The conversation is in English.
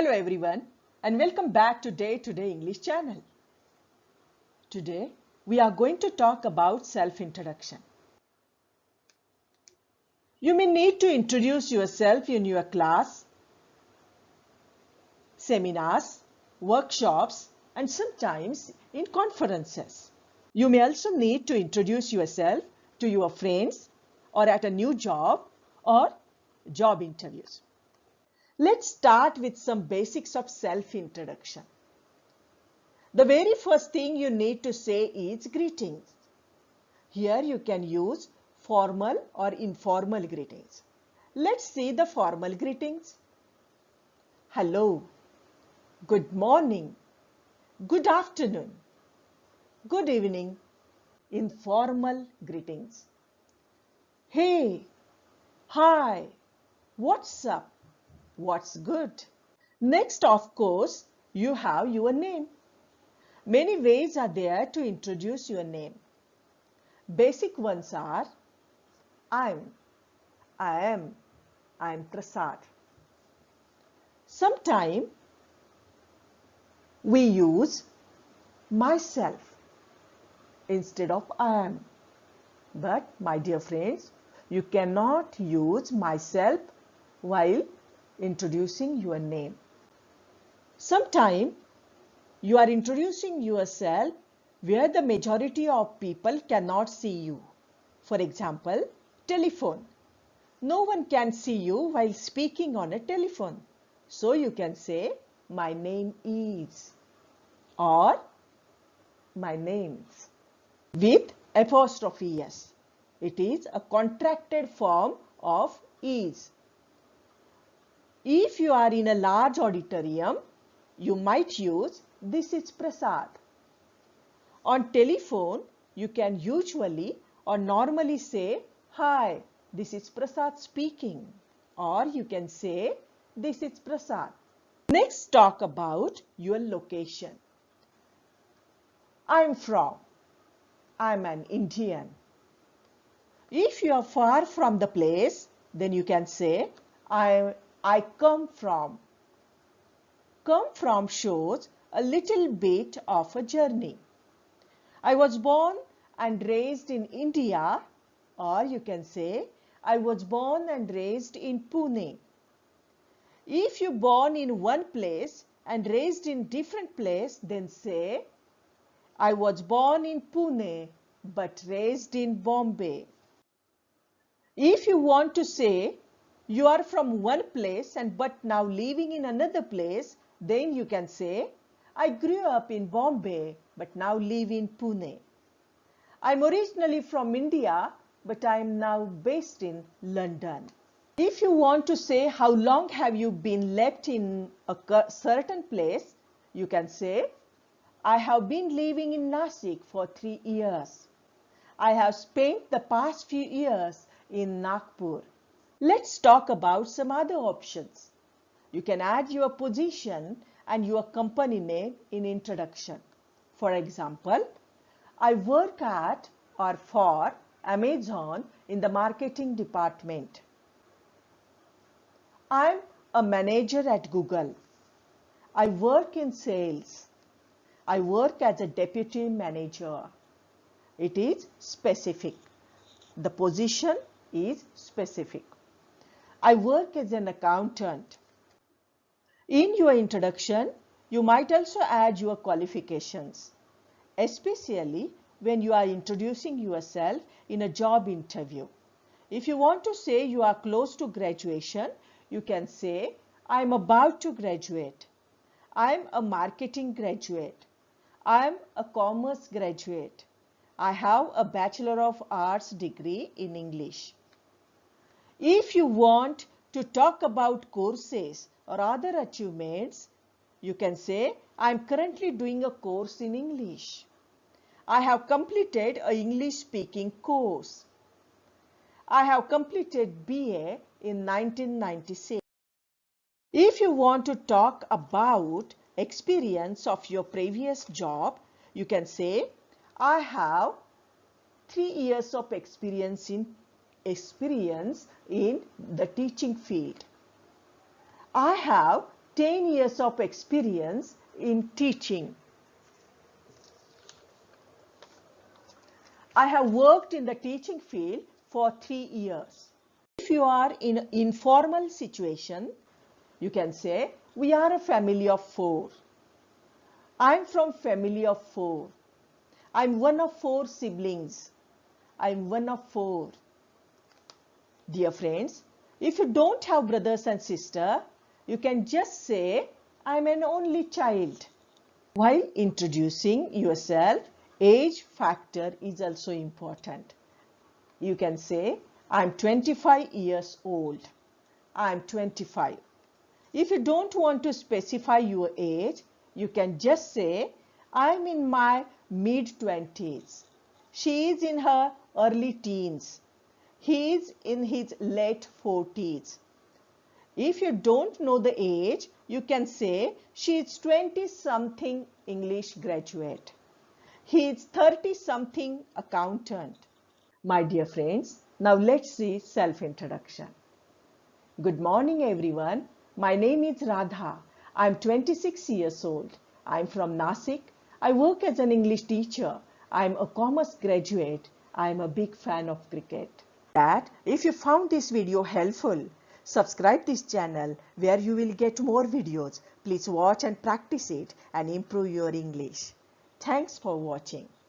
Hello everyone and welcome back to Day to Day English channel. Today we are going to talk about self-introduction. You may need to introduce yourself in your class, seminars, workshops and sometimes in conferences. You may also need to introduce yourself to your friends or at a new job or job interviews. Let's start with some basics of self-introduction. The very first thing you need to say is greetings. Here you can use formal or informal greetings. Let's see the formal greetings. Hello, good morning, good afternoon, good evening. Informal greetings. Hey, hi, what's up, what's good. Next, of course, you have your name. Many ways are there to introduce your name. Basic ones are I am Prasad. Sometimes we use myself instead of I am. But my dear friends, you cannot use myself while introducing your name. Sometimes you are introducing yourself where the majority of people cannot see you. For example, telephone. No one can see you while speaking on a telephone. So you can say, my name is, or my names, with apostrophe s. It is a contracted form of is. If you are in a large auditorium, you might use this is Prasad. On telephone, you can usually or normally say, hi, this is Prasad speaking. Or you can say, this is Prasad. Next, talk about your location. I'm an Indian. If you are far from the place, then you can say, I come from. Come from shows a little bit of a journey. I was born and raised in India, or you can say, I was born and raised in Pune. If you born in one place and raised in different place, then say, I was born in Pune but raised in Bombay. If you want to say, you are from one place and but now living in another place, then you can say, I grew up in Bombay but now live in Pune. I'm originally from India but I am now based in London. If you want to say how long have you been left in a certain place, you can say, I have been living in Nasik for 3 years. I have spent the past few years in Nagpur. Let's talk about some other options. You can add your position and your company name in introduction. For example, I work at or for Amazon in the marketing department. I'm a manager at Google. I work in sales. I work as a deputy manager. It is specific. The position is specific. I work as an accountant. In your introduction, you might also add your qualifications, especially when you are introducing yourself in a job interview. If you want to say you are close to graduation, you can say, I am about to graduate. I am a marketing graduate. I am a commerce graduate. I have a Bachelor of Arts degree in English. If you want to talk about courses or other achievements, you can say, I am currently doing a course in English. I have completed an English speaking course. I have completed BA in 1996. If you want to talk about experience of your previous job, you can say, I have 3 years of experience in the teaching field. I have 10 years of experience in teaching. I have worked in the teaching field for 3 years. If you are in an informal situation, you can say, we are a family of 4. I'm from family of 4. I'm one of 4 siblings. I'm one of 4. Dear friends, if you don't have brothers and sisters, you can just say, I'm an only child. While introducing yourself, age factor is also important. You can say, I'm 25 years old. I'm 25. If you don't want to specify your age, you can just say, I'm in my mid-20s. She is in her early teens. He is in his late 40s. If you don't know the age, you can say she is 20-something English graduate. He is 30-something accountant. My dear friends, now let's see self-introduction. Good morning everyone. My name is Radha. I am 26 years old. I am from Nasik. I work as an English teacher. I am a commerce graduate. I am a big fan of cricket. If you found this video helpful, subscribe this channel where you will get more videos. Please watch and practice it and improve your English. Thanks for watching.